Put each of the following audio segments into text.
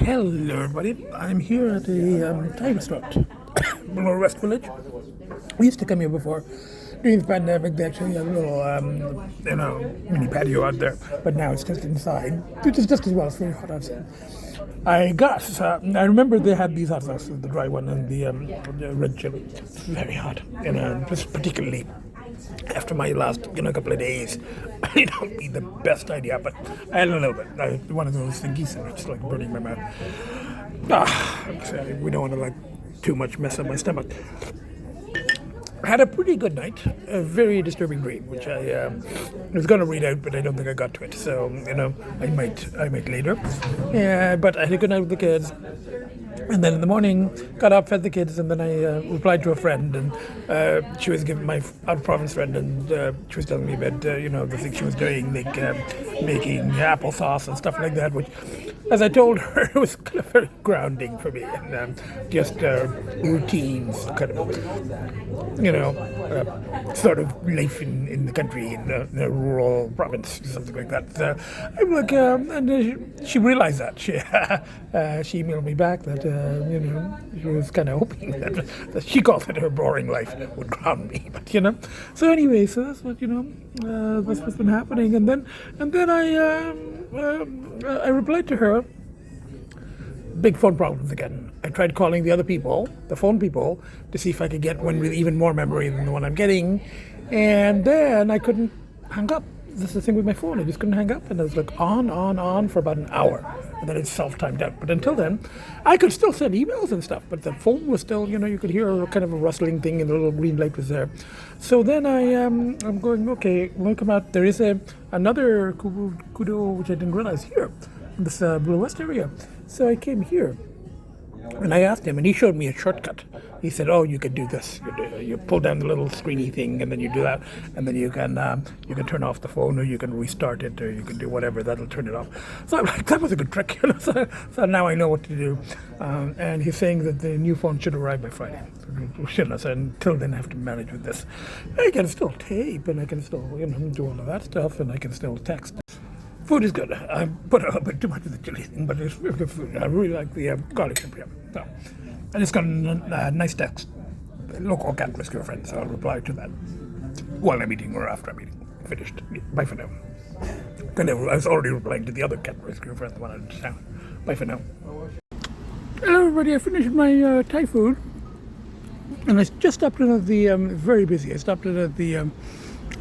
Hello everybody, I'm here at the Thai restaurant, Bloor West Village. We used to come here before. During the pandemic, they actually had a little, mini patio out there, but now it's just inside, which is just as well. It's very hot outside. I remember they had these hot sauces, the dry one and the red chili. It's very hot, just particularly after my last, couple of days. I don't need the best idea, but I had a little bit. One of those thingies, and it's like burning my mouth. We don't want to too much mess up my stomach. I had a pretty good night, a very disturbing dream, which I was going to read out, but I don't think I got to it. So, I might later. Yeah, but I had a good night with the kids. And then in the morning, got up, fed the kids, and then I replied to a friend, and she was giving my out-of-province friend, and she was telling me about, the things she was doing, making applesauce and stuff like that, which, as I told her, it was kind of very grounding for me, and just routines, kind of, sort of life in the country, in a rural province, something like that. So I'm like, and she realized that. She emailed me back that, she was kind of hoping that she called it her boring life would ground me, but So anyway, so that's what that's what's been happening, and then I replied to her. Big phone problems again. I tried calling the other people, the phone people, to see if I could get one with even more memory than the one I'm getting, and then I couldn't hang up. This is the thing with my phone, I just couldn't hang up, and I was on for about an hour, and then it self-timed out. But until then, I could still send emails and stuff, but the phone was still, you could hear kind of a rustling thing, and the little green light was there. So then I'm going, okay, we'll come out. There is another kudo, which I didn't realize here, in this Blue West area. So I came here, and I asked him, and he showed me a shortcut. He said, "Oh, you could do this. You pull down the little screeny thing, and then you do that, and then you can turn off the phone, or you can restart it, or you can do whatever that'll turn it off." So I'm like, that was a good trick. So now I know what to do. And he's saying that the new phone should arrive by Friday. So until then, I have to manage with this. I can still tape, and I can still do all of that stuff, and I can still text. Food is good. I put a little bit too much of the chili thing, but it's really good food. I really like the garlic shrimp here. So, I just got a nice text, a local cat rescue friend, so I'll reply to that while I'm eating or after I'm eating. Finished. Bye for now. I was already replying to the other cat rescue friend, the one in town. Bye for now. Hello everybody, I finished my Thai food, and I just stopped in at the, very busy, I stopped in at the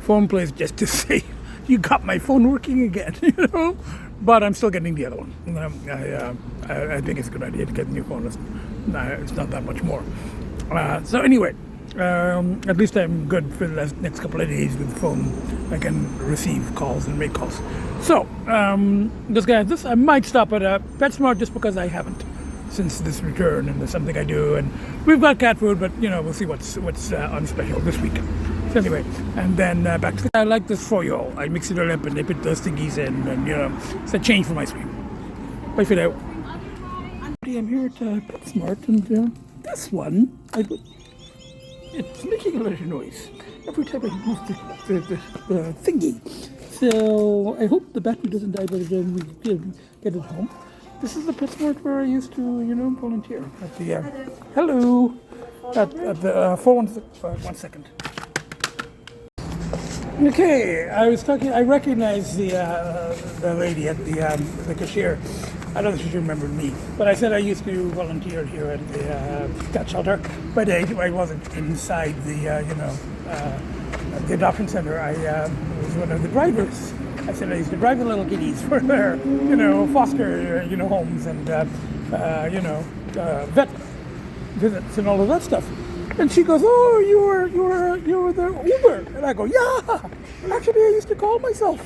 phone place just to say, you got my phone working again, but I'm still getting the other one. I think it's a good idea to get a new phone. It's not that much more. So anyway, at least I'm good for the next couple of days with the phone. I can receive calls and make calls. So, this I might stop at PetSmart just because I haven't since this return, and there's something I do, and we've got cat food, but we'll see what's on special this week. So anyway, and then back to I like this froyo. I mix it all up and I put those thingies in, and it's a change from ice cream. Bye for now. I'm here at PetSmart, and this one, it's making a lot of noise every time I move the thingy. So I hope the battery doesn't die by the time we get it home. This is the PetSmart where I used to, volunteer at the hello at the 416. 1 second. Okay, I recognized the lady at the cashier. I don't know if she remembered me, but I said I used to volunteer here at the cat shelter, but I wasn't inside the adoption center. I was one of the drivers. I said I used to drive the little kitties for their, foster, homes and, vet visits and all of that stuff. And she goes, "Oh, you were the Uber," and I go, "Yeah, actually, I used to call myself,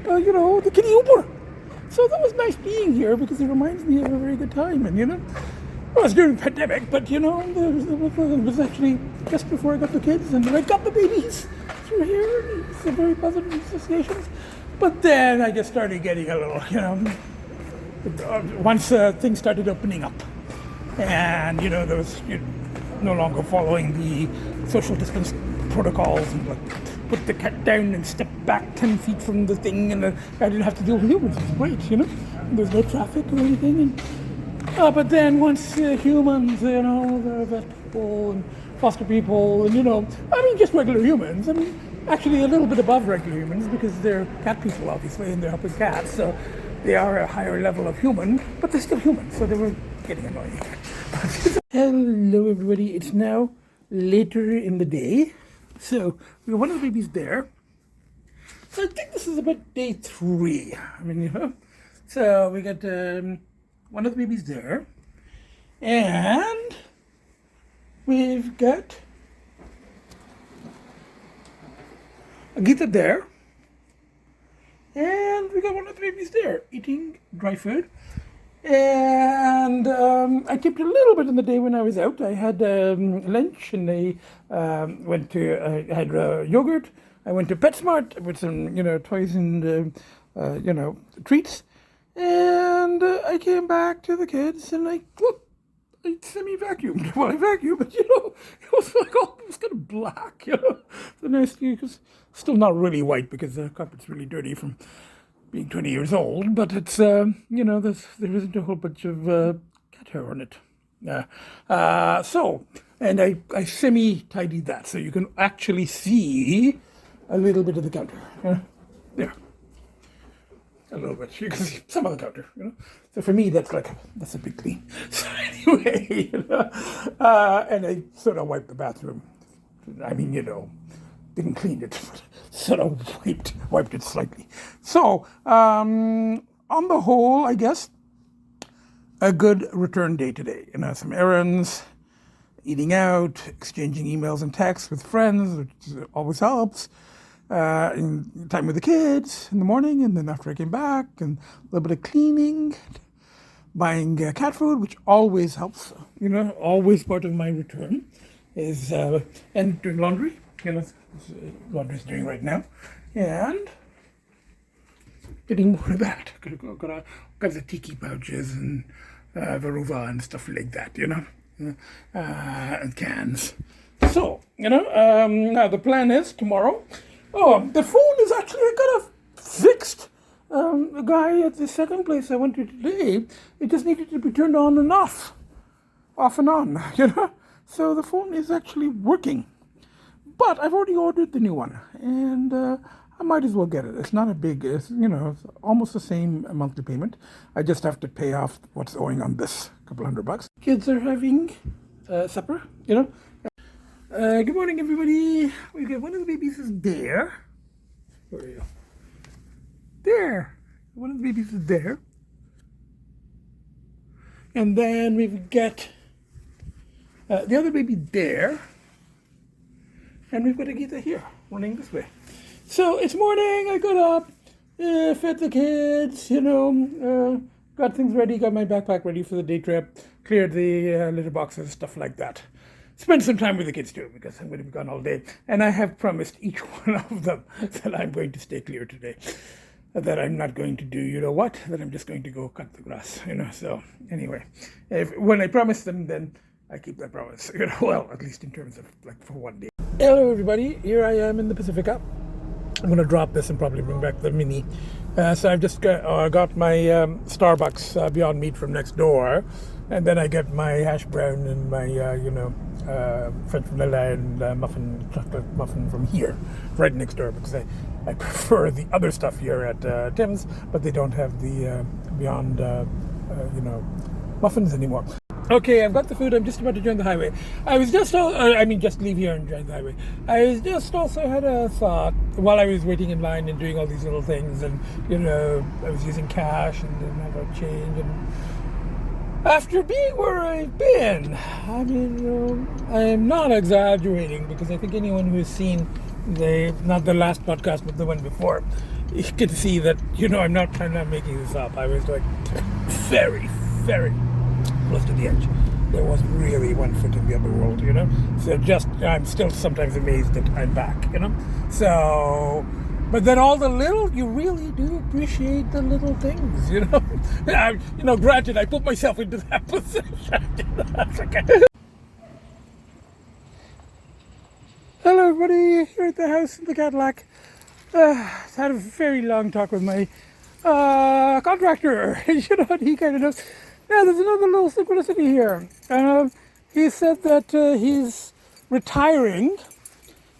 the kitty Uber." So that was nice being here because it reminds me of a very good time, and it was during the pandemic, but it was actually just before I got the kids, and I got the babies through here. It's a very positive associations. But then I just started getting a little, once things started opening up, and there was. No longer following the social distance protocols, and put the cat down and step back 10 feet from the thing, and I didn't have to deal with humans. It was great, There's no traffic or anything, and But then once humans, the vet people and foster people, and just regular humans. I mean, actually a little bit above regular humans because they're cat people, obviously, and they're helping cats, so they are a higher level of human, but they're still human, so they were getting annoying. Hello, everybody. It's now later in the day, so we got one of the babies there. So I think this is about day 3. I mean, so we got one of the babies there, and we've got Agita there, and we got one of the babies there eating dry food. And I tipped a little bit in the day when I was out. I had lunch, and I I had yogurt. I went to PetSmart with some, toys and, treats. And I came back to the kids, and I semi-vacuumed. Well, I vacuumed, but, it was like almost kind of black, The nice, because still not really white because the carpet's really dirty from being 20 years old, but it's, there isn't a whole bunch of cat hair on it. And I semi-tidied that, so you can actually see a little bit of the counter. There. A little bit. You can see some of the counter, So for me, that's a big clean. So anyway, and I sort of wiped the bathroom. I mean, didn't clean it, but sort of wiped it slightly. So, on the whole, I guess, a good return day today. Some errands, eating out, exchanging emails and texts with friends, which always helps. Time with the kids in the morning, and then after I came back, and a little bit of cleaning, buying cat food, which always helps. Always part of my return is and doing laundry. Laundry's doing right now, and getting more of that. Got the tiki pouches and Veruva and stuff like that. And cans. So now the plan is tomorrow. Oh, the phone is actually, I got a fixed. The guy at the second place I went to today, it just needed to be turned on and off and on, So the phone is actually working. But I've already ordered the new one, and I might as well get it. It's not a big, it's almost the same monthly payment. I just have to pay off what's owing on this, a couple $100. Kids are having supper, Good morning, everybody. We got one of the babies is there. Where are you? There. One of the babies is there. And then we've got the other baby there. And we've got Agita here, running this way. So it's morning. I got up, fed the kids, got things ready, got my backpack ready for the day trip, cleared the litter boxes, stuff like that. Spend some time with the kids too, because I'm going to be gone all day. And I have promised each one of them that I'm going to stay clear today. That I'm not going to do, that I'm just going to go cut the grass, So anyway, when I promise them, then I keep that promise, well, at least in terms of for one day. Hello, everybody. Here I am in the Pacifica. I'm going to drop this and probably bring back the Mini. So I've just got my Starbucks Beyond Meat from next door. And then I get my hash brown and my, French vanilla and chocolate muffin from here, right next door, because I prefer the other stuff here at Tim's, but they don't have the Beyond, muffins anymore. Okay, I've got the food. I'm just about to join the highway. I was just, just leave here and join the highway. I was just also had a thought while I was waiting in line and doing all these little things, and, I was using cash and didn't have a change, and after being where I've been, I'm not exaggerating, because I think anyone who has seen not the last podcast, but the one before, you can see that, I'm not making this up. I was very, very close to the edge. There was really one foot in the other world, So I'm still sometimes amazed that I'm back, So, but then all the little, you really do appreciate the little things, Granted, I put myself into that position. That's okay. Hello, everybody. Here at the house in the Cadillac. Had a very long talk with my contractor. He kind of knows. Yeah, there's another little synchronicity here. He said that he's retiring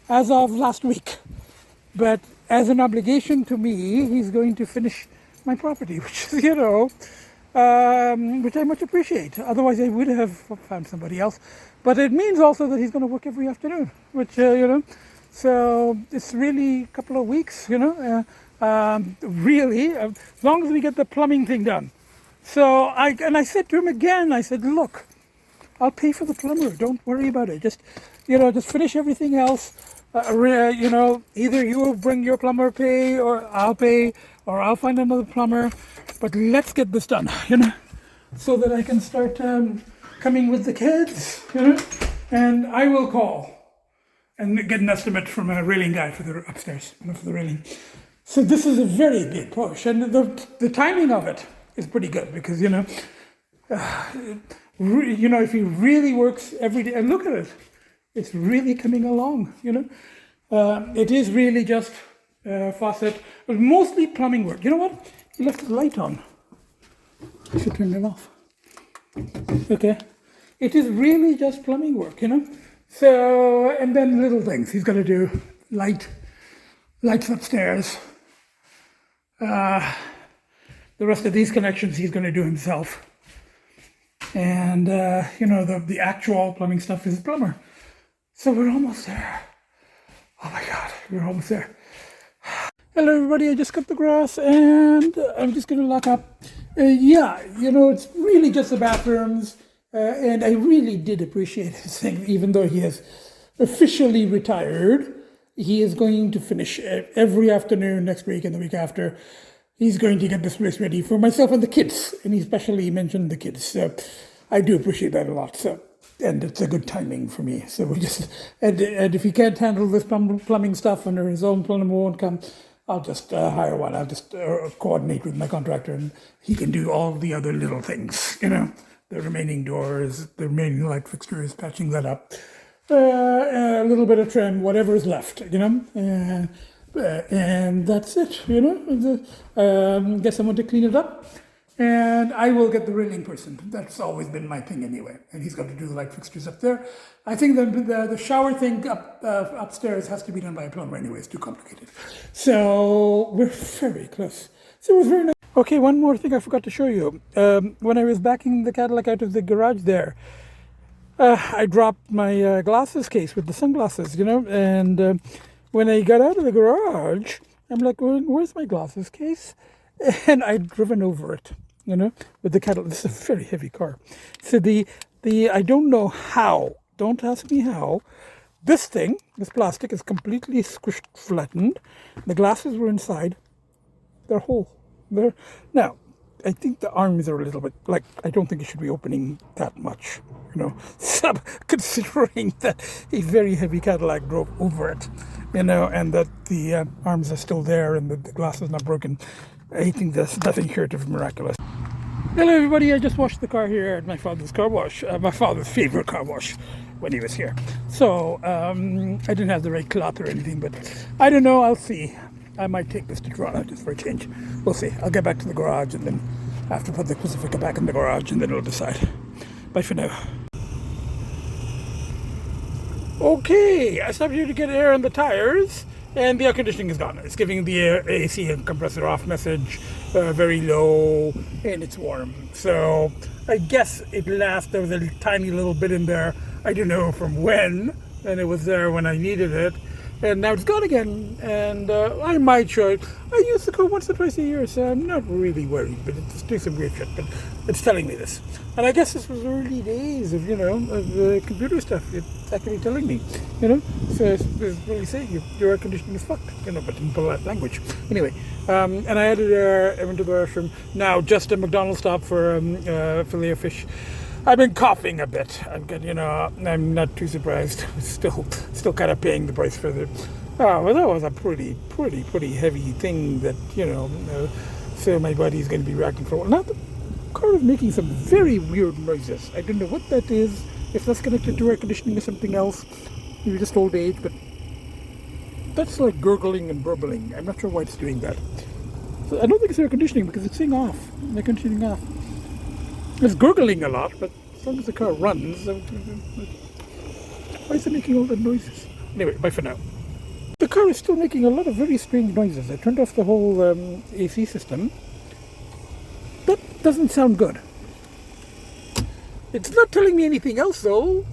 as of last week, but as an obligation to me, he's going to finish my property, which is, which I much appreciate. Otherwise, I would have found somebody else. But it means also that he's going to work every afternoon, which, so it's really a couple of weeks, really, as long as we get the plumbing thing done. So I said to him again, I said, look, I'll pay for the plumber. Don't worry about it. Just finish everything else. Either you will bring your plumber pay, or I'll pay, or I'll find another plumber. But let's get this done, so that I can start coming with the kids, and I will call and get an estimate from a railing guy for the upstairs, for the railing. So this is a very big push, and the timing of it is pretty good because, if he really works every day, and look at it, it's really coming along, It is really just faucet, but mostly plumbing work. You know what? He left the light on. I should turn it off. Okay. It is really just plumbing work, So, and then little things. He's got to do lights upstairs. The rest of these connections he's going to do himself. And, the actual plumbing stuff is the plumber. So we're almost there. Oh my God, we're almost there. Hello everybody, I just cut the grass and I'm just going to lock up. It's really just the bathrooms. And I really did appreciate his thing, even though he has officially retired. He is going to finish every afternoon next week and the week after. He's going to get this place ready for myself and the kids. And he especially mentioned the kids. So I do appreciate that a lot. So, and it's a good timing for me. So we just, and if he can't handle this plumbing stuff and his own plumber won't come, I'll just hire one. I'll just coordinate with my contractor and he can do all the other little things, the remaining doors, the remaining light fixtures, patching that up, a little bit of trim, whatever is left, and that's it, get someone to clean it up, and I will get the railing person. That's always been my thing anyway, and he's got to do the light fixtures up there. I think the shower thing upstairs has to be done by a plumber anyway. It's too complicated. So we're very close. So it was very nice. Okay, one more thing I forgot to show you. When I was backing the Cadillac out of the garage there, I dropped my glasses case with the sunglasses, and when I got out of the garage, I'm like, where's my glasses case? And I'd driven over it, with the Cadillac. This is a very heavy car. So I don't know how, don't ask me how, this plastic is completely squished, flattened. The glasses were inside. They're whole. Now, I think the arms are a little bit, I don't think it should be opening that much, considering that a very heavy Cadillac drove over it, and that the arms are still there and the glass is not broken. I think there's nothing short of miraculous. Hello everybody, I just washed the car here at my father's car wash, my father's favorite car wash when he was here. So, I didn't have the right cloth or anything, but I don't know, I'll see. I might take this to Toronto just for a change. We'll see. I'll get back to the garage and then I have to put the Pacifica back in the garage and then we'll decide. Bye for now. Okay, I stopped here to get air on the tires and the air conditioning is gone. It's giving the AC and compressor off message, very low, and it's warm. So I guess it lasts. There was a tiny little bit in there. I don't know from when, and it was there when I needed it. And now it's gone again, and I might show it. I use the code once or twice a year, so I'm not really worried, but it's doing some weird shit, but it's telling me this. And I guess this was early days of, of computer stuff. It's actually telling me, So it's really saying your air conditioning is fucked, but in polite language. Anyway, and I added air into the restroom. Now just a McDonald's stop for filet of fish. I've been coughing a bit. I'm not too surprised. Still kind of paying the price for it. Well, that was a pretty heavy thing that, so my body's going to be reacting for a while. Now the car is making some very weird noises. I don't know what that is. If that's connected to air conditioning or something else. Maybe just old age, but that's like gurgling and burbling. I'm not sure why it's doing that. So I don't think it's air conditioning because it's saying off. Air conditioning off. It's gurgling a lot, but as long as the car runs, why is it making all the noises? Anyway, bye for now. The car is still making a lot of very strange noises. I turned off the whole AC system. That doesn't sound good. It's not telling me anything else though.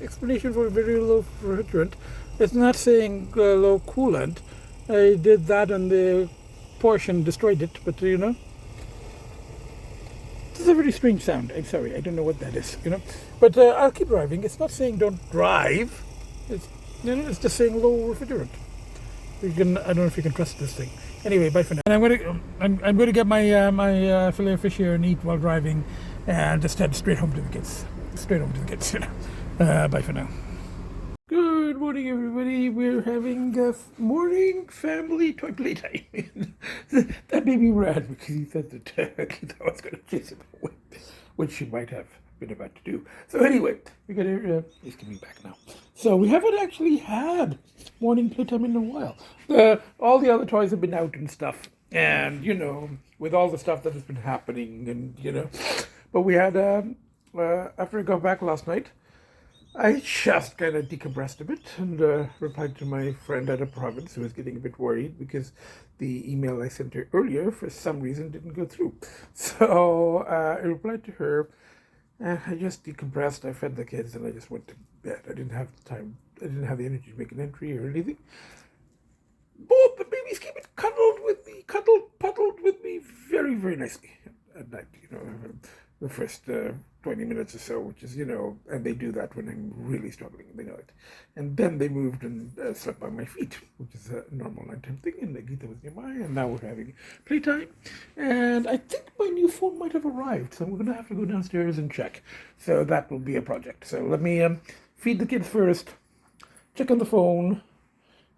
Explanation for very low refrigerant. It's not saying low coolant. I did that and the Porsche and destroyed it, but you know. It's a very strange sound. I'm sorry, I don't know what that is, you know. But I'll keep driving. It's not saying don't drive. It's, you know, it's just saying low refrigerant. I don't know if you can trust this thing. Anyway, bye for now. And I'm going to get my my fillet of fish here and eat while driving, and just head straight home to the kids. Straight home to the kids. You know. Bye for now. Good morning, everybody. We're having a morning family toy playtime. That baby ran because he said that I was going to chase him away, which she might have been about to do. So anyway, we got here. He's coming back now. So we haven't actually had morning playtime in a while. All the other toys have been out and stuff, and you know, with all the stuff that has been happening, and you know, but we had after I got back last night, I just kind of decompressed a bit and replied to my friend at a province who was getting a bit worried because the email I sent her earlier for some reason didn't go through. So I replied to her. I just decompressed. I fed the kids and I just went to bed. I didn't have the time. I didn't have the energy to make an entry or anything. Both the babies came and cuddled with me very, very nicely at night. You know, the first 20 minutes or so, which is, you know, and they do that when I'm really struggling. They know it. And then they moved and slept by my feet, which is a normal nighttime thing. And Agita was nearby, and now we're having playtime. And I think my new phone might have arrived, so we're going to have to go downstairs and check. So that will be a project. So let me feed the kids first, check on the phone,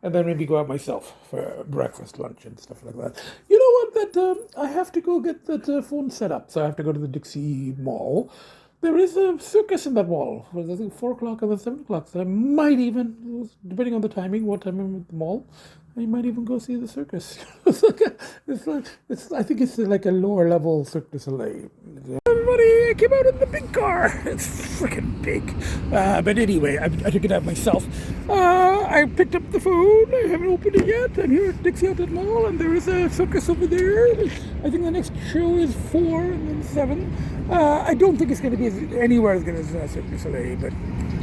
and then maybe go out myself for breakfast, lunch, and stuff like that. You know what? That I have to go get that phone set up. So I have to go to the Dixie Mall. There is a circus in that mall. I think 4 o'clock or 7 o'clock. So I might even, depending on the timing, what time I'm at the mall, I might even go see the circus. I think it's like a lower level Cirque du Soleil. Everybody, I came out in the big car. It's freaking big. But anyway, I took it out myself. I picked up the phone. I haven't opened it yet. I'm here at Dixie Outlet Mall, and there is a circus over there. I think the next show is 4 and then 7. I don't think it's going to be anywhere as good as Cirque du Soleil, but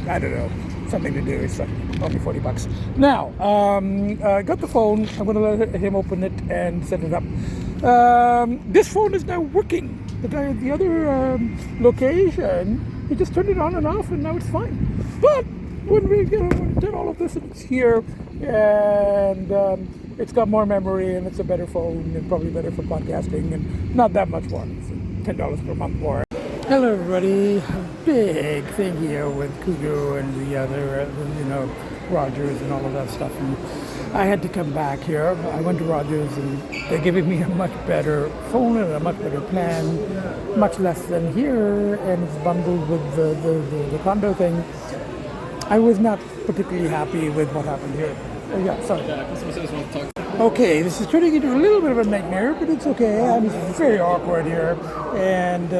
I don't know. Something to do. It's only $40. Now, I got the phone. I'm going to let him open it and set it up. This phone is now working. The guy at the other location, he just turned it on and off, and now it's fine. But when we did all of this, it's here, and it's got more memory, and it's a better phone, and probably better for podcasting, and not that much more. It's $10 per month more. Hello, everybody. A big thing here with Kugo and the other, you know, Rogers and all of that stuff. And I had to come back here. I went to Rogers, and they're giving me a much better phone and a much better plan, much less than here, and it's bundled with the condo thing. I was not particularly happy with what happened here. Yeah, sorry. Okay, this is turning into a little bit of a nightmare, but it's okay. I'm very awkward here, and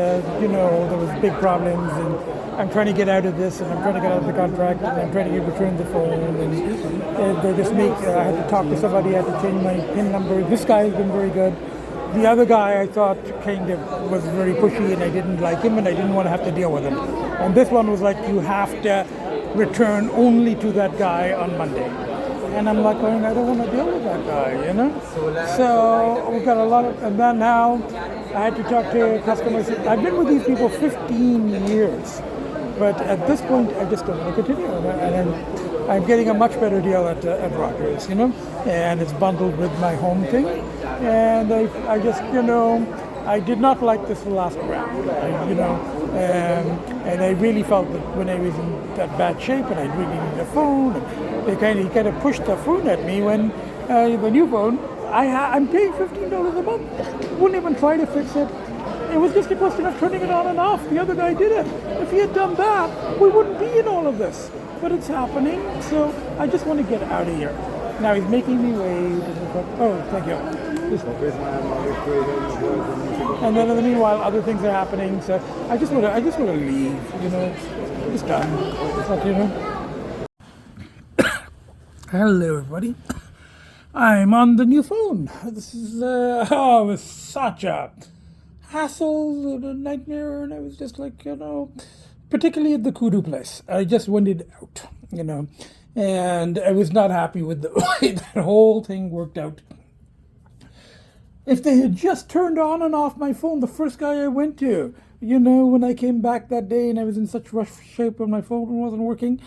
you know, there was big problems, and I'm trying to get out of this, and I'm trying to get out of the contract, and I'm trying to return the phone, and they just make. I had to talk to somebody. I had to change my PIN number. This guy has been very good. The other guy I thought kind of was very pushy, and I didn't like him, and I didn't want to have to deal with him. And this one was like, you have to return only to that guy on Monday. And I'm like going, I don't want to deal with that guy, you know? So we've got a lot of, and then now I had to talk to customers. I've been with these people 15 years, but at this point I just don't want to continue. And I'm getting a much better deal at Rogers, you know? And it's bundled with my home thing. And I just, you know, I did not like this last round, you know, and I really felt that when I was in that bad shape and I really needed a phone, and he kind of pushed the phone at me when the new phone, I'm paying $15 a month. Wouldn't even try to fix it. It was just a question of turning it on and off. The other guy did it. If he had done that, we wouldn't be in all of this. But it's happening, so I just want to get out of here. Now he's making me wait. Oh, thank you. And then in the meanwhile, other things are happening. So I just want to leave. You know, it's done. It's like, you know. Hello, everybody. I'm on the new phone. This is it was such a hassle, a nightmare, and I was just like, you know, particularly at the kudu place. I just wanted out, you know, and I was not happy with the way that whole thing worked out. If they had just turned on and off my phone, the first guy I went to, you know, when I came back that day and I was in such rough shape and my phone wasn't working,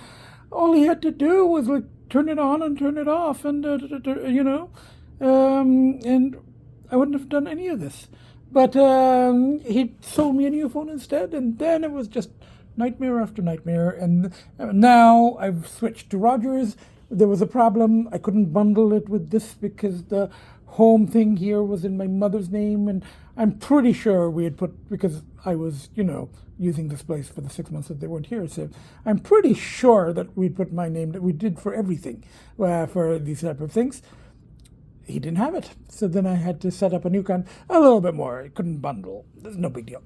all he had to do was like turn it on and turn it off, and you know, and I wouldn't have done any of this. But he sold me a new phone instead, and then it was just nightmare after nightmare. And now I've switched to Rogers. There was a problem. I couldn't bundle it with this because the home thing here was in my mother's name, and I'm pretty sure we had put, because I was, you know, using this place for the 6 months that they weren't here, so I'm pretty sure that we put my name, that we did for everything, for these type of things. He didn't have it, so then I had to set up a new account, a little bit more. I couldn't bundle. There's no big deal.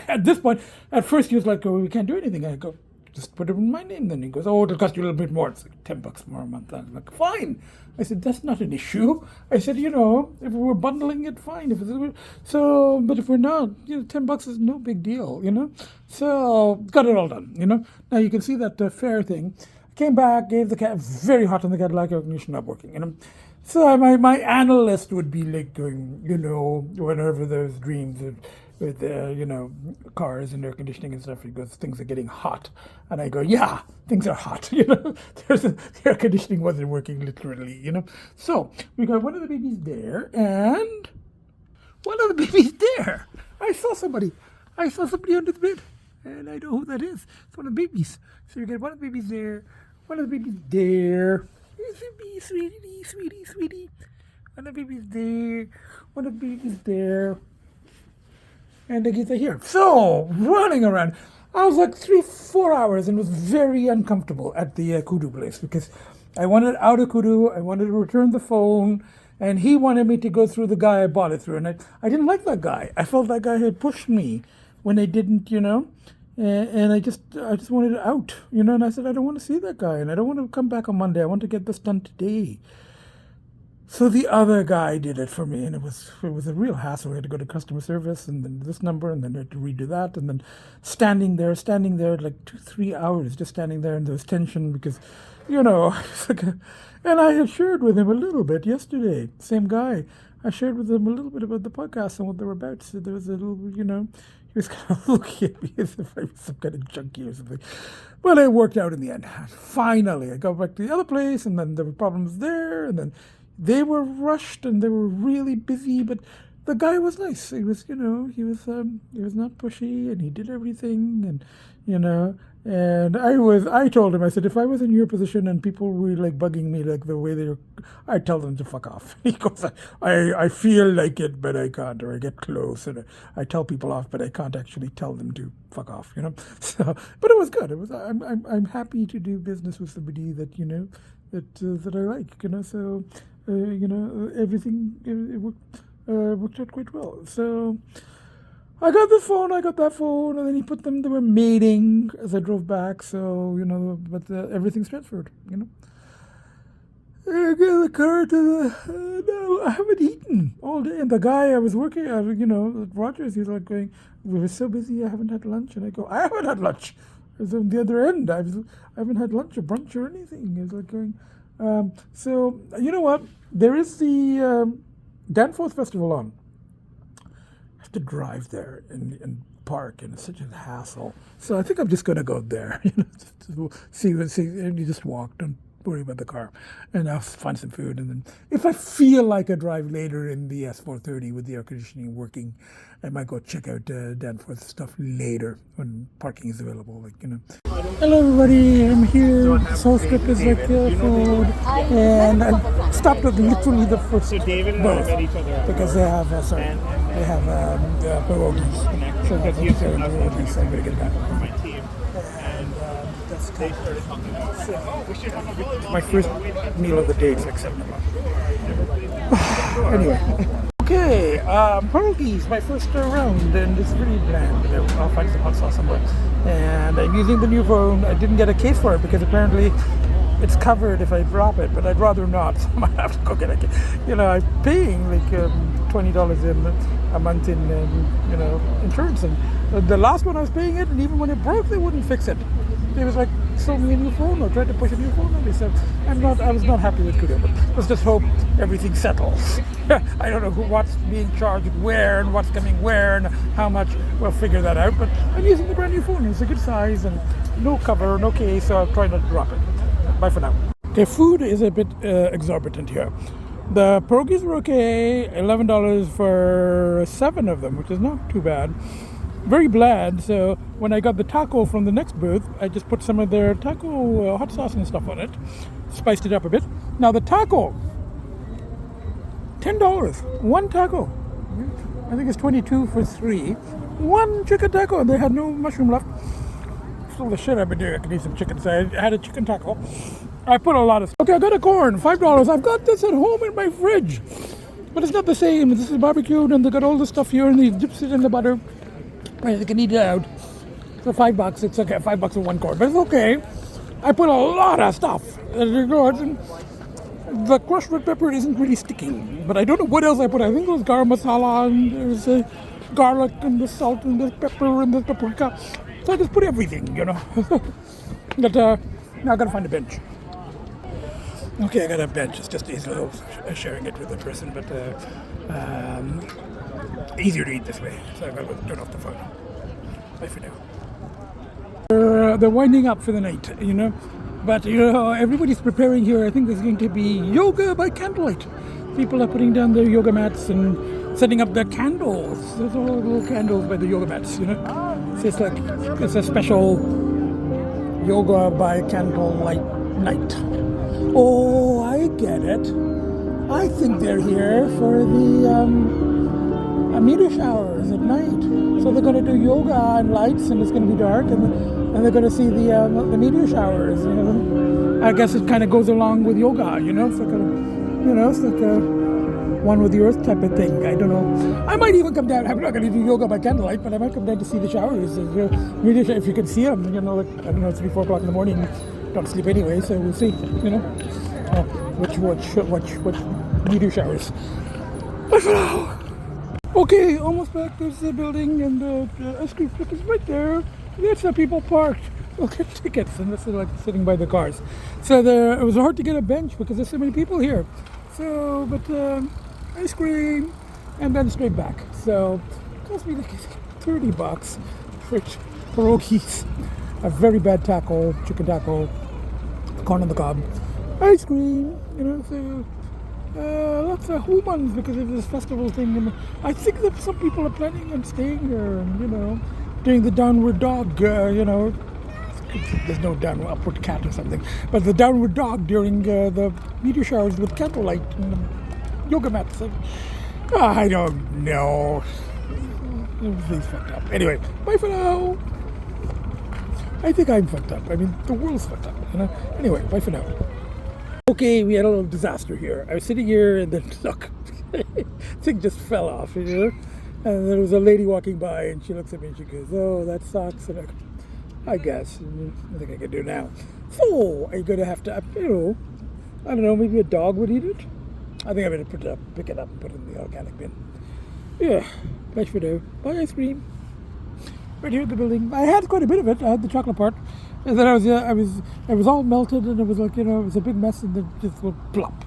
At this point, at first he was like, oh, we can't do anything. I go, just put it in my name. Then he goes, oh, it'll cost you a little bit more. It's like $10 more a month. I'm like, fine. I said, that's not an issue. I said, you know, if we're bundling it, fine. But if we're not, you know, $10 is no big deal, you know. So got it all done, you know. Now you can see that fare thing. I came back, gave the cat very hot on the Cadillac, air conditioner not working, you know. So my analyst would be like going, you know, whenever there's dreams with you know, cars and air conditioning and stuff, he goes, things are getting hot. And I go, yeah, things are hot, you know. The air conditioning wasn't working literally, you know. So we got one of the babies there, and one of the babies there. I saw somebody under the bed, and I know who that is. It's one of the babies. So we got one of the babies there, one of the babies there. Sweetie. One of the babies there, one of the babies there. And Agita here. So, running around. I was like 3-4 hours and was very uncomfortable at the kudu place because I wanted out of kudu, I wanted to return the phone, and he wanted me to go through the guy I bought it through. And I didn't like that guy. I felt that guy had pushed me when I didn't, you know. And I just wanted it out, you know. And I said, I don't want to see that guy, and I don't want to come back on Monday. I want to get this done today. So the other guy did it for me, and it was a real hassle. We had to go to customer service, and then this number, and then I had to redo that, and then standing there like 2-3 hours, just standing there, and there was tension because, you know, and I had shared with him a little bit yesterday. Same guy. I shared with him a little bit about the podcast and what they were about. So there was a little, you know, he was kind of looking at me as if I was some kind of junkie or something. But it worked out in the end. Finally, I got back to the other place, and then there were problems there, and then they were rushed and they were really busy, but the guy was nice. He was, you know, he was not pushy, and he did everything, and, you know, and I told him, I said, if I was in your position and people were like bugging me like the way they were, I'd tell them to fuck off. He goes, I feel like it, but I can't, or I get close, and I tell people off, but I can't actually tell them to fuck off, you know. So, but it was good. It was, I'm happy to do business with somebody that, you know, that I like, you know. So, you know, everything it worked out quite well. So I got this phone, I got that phone, and then he put them, they were mating as I drove back. So, you know, but everything's transferred, you know. I got the car to the, no, I haven't eaten all day. And the guy I was working, you know, at Rogers, he's like going, we were so busy, I haven't had lunch. And I go, I haven't had lunch. I was on the other end. I haven't had lunch or brunch or anything. He's like going, so, you know what? There is the Danforth Festival on. I have to drive there and park, and it's such a hassle. So I think I'm just going to go there, you know, just to see, and you just walk, don't worry about the car, and I'll find some food. And then if I feel like I drive later in the S430 with the air conditioning working, I might go check out Danforth stuff later when parking is available, like, you know. Hello everybody, I'm here. Soul Script is like food, and I stopped at literally the first boat because they have pierogies. So I got some pierogies, so I'm going to get that. They started talking about my first meal of the day is like 7 o'clock. Anyway. Okay, pierogies, my first round, and it's really bland. I'll find some hot sauce somewhere. And I'm using the new phone. I didn't get a case for it because apparently it's covered if I drop it, but I'd rather not. So I might have to go get a case. I'm paying like $20 a month in, insurance. And the last one I was paying it, and even when it broke, they wouldn't fix it. They was like, sold me a new phone or tried to push a new phone on me. So I was not happy with Kudo, but let's just hope everything settles. I don't know what's being charged where and what's coming where and how much. We'll figure that out. But I'm using the brand new phone. It's a good size and no cover, no case, so I'll try not to drop it. Bye for now. Okay, food is a bit exorbitant here. The pierogies were okay, $11 for 7 of them, which is not too bad. Very bland, so when I got the taco from the next booth, I just put some of their taco hot sauce and stuff on it, spiced it up a bit. Now the taco, $10, one taco. I think it's 22 for 3. One chicken taco, and they had no mushroom left. Still the shit I've been doing, I could eat some chicken, so I had a chicken taco. I put a lot of, okay, I got a corn, $5. I've got this at home in my fridge, but it's not the same. This is barbecued, and they got all the stuff here, and they dips it in the butter. You can eat it out for $5. It's okay, $5 for one corn, but it's okay. I put a lot of stuff. The crushed red pepper isn't really sticking, but I don't know what else I put. I think it was garam masala, and there's garlic, and the salt, and the pepper, and the paprika. So I just put everything, But now I gotta find a bench. Okay, I got a bench. It's just easy sharing it with a person, but easier to eat this way. So I gotta turn off the phone. Bye for now. They're winding up for the night, But everybody's preparing here. I think there's going to be yoga by candlelight. People are putting down their yoga mats and setting up their candles. There's all little candles by the yoga mats, So it's a special yoga by candlelight night. Oh, I get it. I think they're here for the meteor showers at night. So they're going to do yoga and lights, and it's going to be dark, and they're going to see the meteor showers. I guess it kind of goes along with yoga. It's like it's like a one with the earth type of thing. I don't know. I might even come down. I'm not going to do yoga by candlelight, but I might come down to see the showers. If you can see them, I don't know, 3, 4 o'clock in the morning. Don't sleep anyway, so we'll see. Which meteor showers. Okay, almost back. There's the building, and the ice cream truck is right there. There's some people parked. We'll get tickets, and this is like sitting by the cars. So it was hard to get a bench because there's so many people here. So, but ice cream, and then straight back. So it cost me like $30 for pierogies, a very bad taco, chicken taco, corn on the cob, ice cream. So. Lots of hooman because of this festival thing, and I think that some people are planning on staying here and doing the downward dog. There's no downward upward cat or something, but the downward dog during the meteor showers with candlelight and yoga mats. I don't know. Everything's fucked up. Anyway, bye for now. I think I'm fucked up. I mean, the world's fucked up. Anyway, bye for now. Okay, we had a little disaster here. I was sitting here and then, look, thing just fell off, And there was a lady walking by and she looks at me and she goes, oh, that sucks. And I guess, I think I can do now. So, are you going to have to, I don't know, maybe a dog would eat it? I think I'm going to pick it up and put it in the organic bin. Yeah, bye for now. Bye ice cream. Right here at the building. I had quite a bit of it. I had the chocolate part. And then it was all melted, and it was like, it was a big mess, and then just went plop.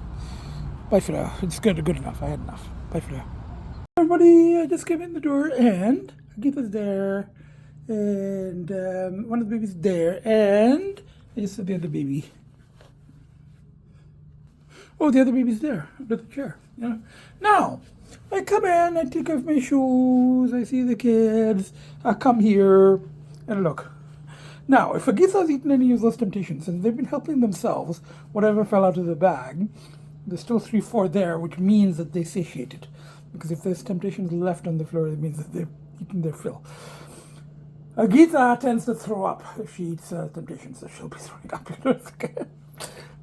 Bye for now. It's good enough. I had enough. Bye for now. Everybody, I just came in the door, and Agita's there, and one of the babies there, and I just saw the other baby. Oh, the other baby's there, under the chair. Now, I come in, I take off my shoes, I see the kids, I come here, and look. Now, if Agita's eaten any useless temptations, and they've been helping themselves, whatever fell out of the bag, there's still 3, 4 there, which means that they satiated. Because if there's temptations left on the floor, it means that they've eaten their fill. Agita tends to throw up if she eats temptations, so she'll be throwing up.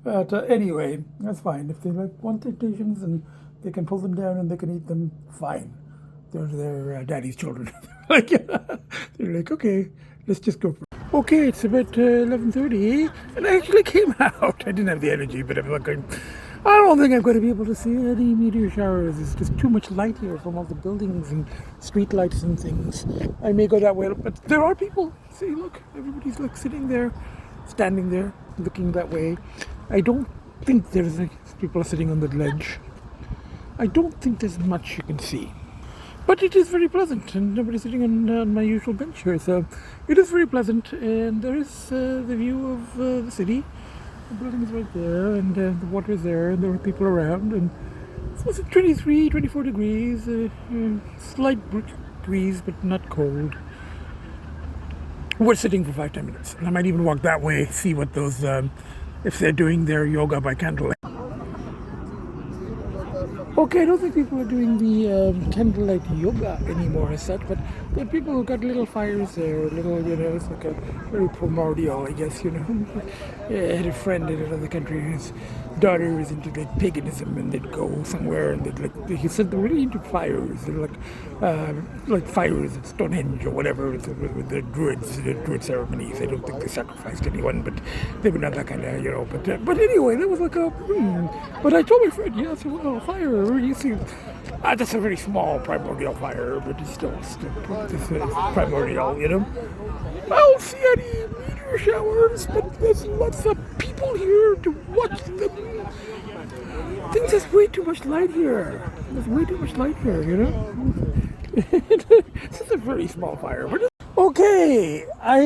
But anyway, that's fine. If they want temptations and They can pull them down and they can eat them fine. They're their daddy's children. Like, they're like, okay, let's just go for it. Okay, it's about 11:30, and I actually came out. I didn't have the energy, but I'm looking. I don't think I'm going to be able to see any meteor showers. There's just too much light here from all the buildings and street lights and things. I may go that way, but there are people. See, look, everybody's like sitting there, standing there, looking that way. I don't think there's people are sitting on the ledge. I don't think there's much you can see. But it is very pleasant, and nobody's sitting on my usual bench here, so it is very pleasant. And there is the view of the city. The building is right there, and the water is there, and there are people around. And it's 23, 24 degrees, slight breeze, but not cold. We're sitting for 5-10 minutes, and I might even walk that way, see what those, if they're doing their yoga by candlelight. Okay, I don't think people are doing the candlelight yoga anymore as such, but there are people who got little fires there, it's like a very primordial, I guess, I had a friend in another country whose daughter was into like paganism, and they'd go somewhere and he said they're really into fires. They're like fires at Stonehenge or whatever with the druid ceremonies. I don't think they sacrificed anyone, but they were not that kind of, but anyway, that was like but I told my friend, yeah, it's a fire. You see, that's a very small primordial fire, but it's still primordial, I don't see any meteor showers, but there's lots of people here to watch them. I think there's way too much light here. This is a very small fire. Okay, I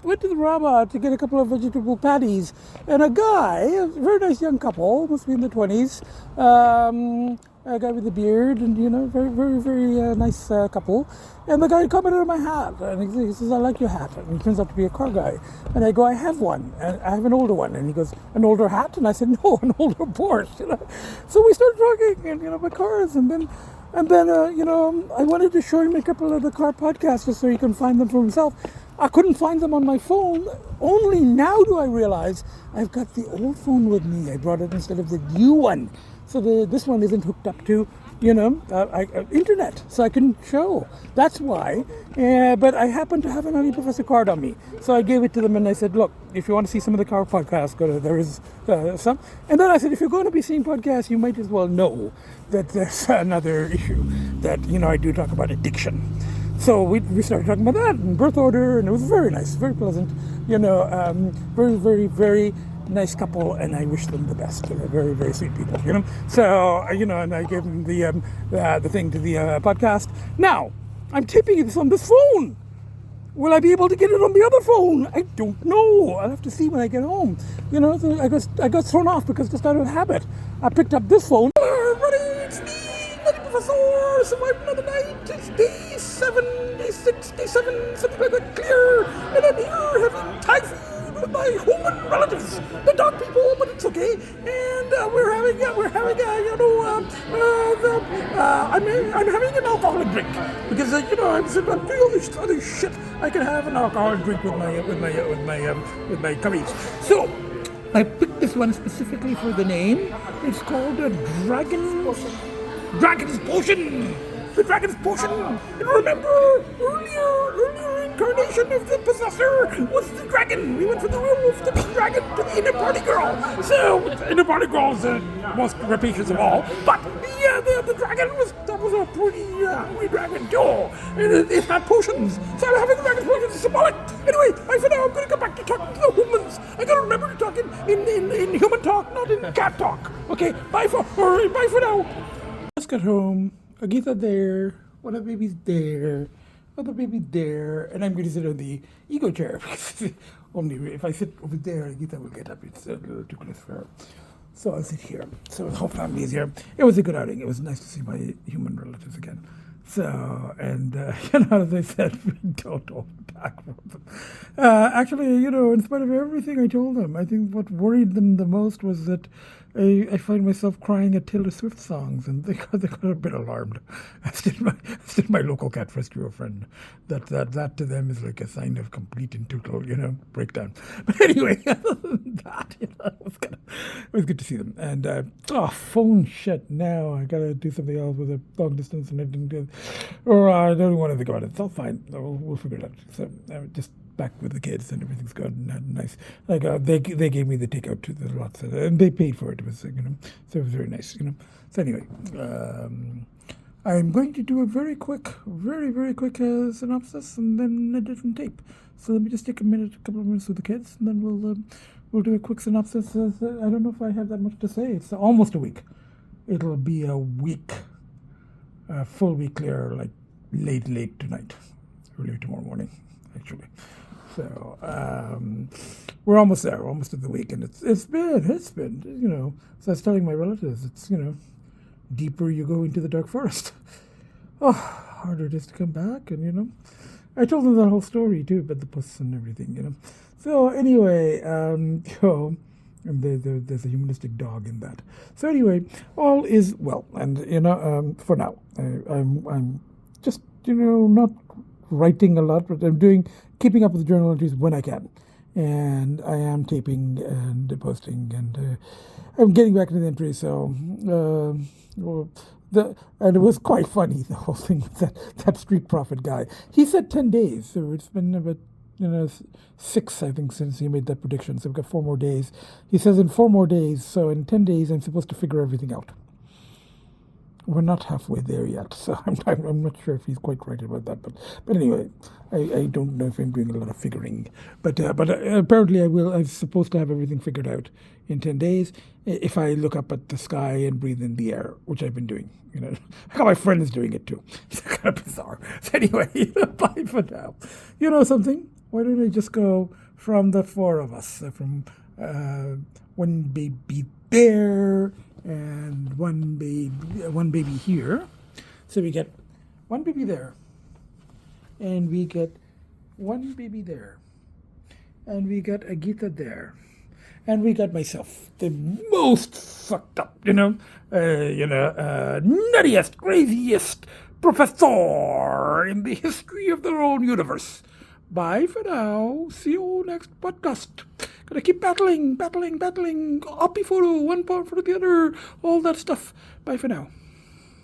went to the Rabba to get a couple of vegetable patties, and a guy, a very nice young couple, must be in the 20s, a guy with a beard, and very, very, very nice couple. And the guy commented on my hat, and he says, "I like your hat." And he turns out to be a car guy. And I go, "I have one. I have an older one." And he goes, "An older hat?" And I said, "No, an older Porsche." So we started talking, and about cars, and then I wanted to show him a couple of the car podcasts just so he can find them for himself. I couldn't find them on my phone. Only now do I realize I've got the old phone with me. I brought it instead of the new one. So this one isn't hooked up to, internet, so I couldn't show. That's why. But I happen to have an Honey Professor card on me. So I gave it to them and I said, look, if you want to see some of the car podcasts, there is some. And then I said, if you're going to be seeing podcasts, you might as well know that there's another issue that, I do talk about addiction. So we started talking about that and birth order, and it was very nice, very pleasant, very, very, very nice couple, and I wish them the best. They're very, very sweet people, So, and I gave them the thing to the podcast. Now, I'm taping this on this phone. Will I be able to get it on the other phone? I don't know. I'll have to see when I get home. I got thrown off because just out of habit. I picked up this phone. Hello, everybody, it's me, Nutty Professor. Survived another night. It's day 7, day 6, day 7, something like that, clear. And I'm here having Thai food with my hooman relatives, the dog people, but it's okay. And I'm having an alcoholic drink because I'm doing all this other shit. I can have an alcoholic drink with my curries. So I picked this one specifically for the name. It's called a Dragon's Potion. The Dragon's Potion. And remember, earlier incarnation of the possessor was the dragon. We went from the werewolf to the dragon to the inner party girl. So the inner party girl is the most rapacious of all. But the dragon was a pretty dragon too. And it had potions. So I'm having the Dragon's Potion. It's symbolic. Anyway, for now I'm going to go back to talking to the humans. I got to remember to talk in human talk, not in cat talk. Okay, bye for now. Just got home. Agita there, one of the babies there, other baby there, and I'm going to sit on the ego chair because only if I sit over there, Agita will get up. It's a little too close for her. So I'll sit here. So the whole family is here. It was a good outing. It was nice to see my human relatives again. So, and as I said, we don't hold back from them. Actually, in spite of everything I told them, I think what worried them the most was that I find myself crying at Taylor Swift songs, and they got a bit alarmed. As did my local cat rescue friend. That to them is like a sign of complete and total, breakdown. But anyway, other than that, it was good to see them. And phone shit. Now I gotta do something else with a long distance, and I didn't do it. Or I don't want to think about it. It's all fine. We'll figure it out. So just back with the kids, and everything's good and nice. Like they gave me the takeout to the lots, and they paid for it. It was so it was very nice. So anyway, I'm going to do a very quick synopsis, and then a different tape. So let me just take a couple of minutes with the kids, and then we'll do a quick synopsis. I don't know if I have that much to say. It's almost a week. It'll be a week, a full week clear, like late tonight, early tomorrow morning, actually. So we're almost there, almost at the week, and it's been. So I was telling my relatives, it's deeper you go into the dark forest, harder it is to come back, and I told them that whole story too, about the puss and everything, So anyway, and there's a humanistic dog in that. So anyway, all is well, and for now, I'm just not writing a lot, but I'm keeping up with the journal entries when I can, and I am taping and posting, and I'm getting back into the entries. So and it was quite funny, the whole thing with that street prophet guy. He said 10 days, so it's been about 6, I think, since he made that prediction. So we've got 4 more days. He says in 4 more days, so in 10 days I'm supposed to figure everything out. We're not halfway there yet, so I'm not sure if he's quite right about that. But anyway, I don't know if I'm doing a lot of figuring. But apparently I will. I'm supposed to have everything figured out in 10 days if I look up at the sky and breathe in the air, which I've been doing. I got my friends doing it too. It's kind of bizarre. So anyway, bye for now. Something? Why don't I just go from the 4 of us, from one baby there, and one baby here. So we get one baby there, and we get one baby there, and we got Agita there, and we got myself, the most fucked up, nuttiest, craziest professor in the history of their own universe. Bye for now. See you next podcast. Gonna keep battling. Happy photo, one part for the other, all that stuff. Bye for now.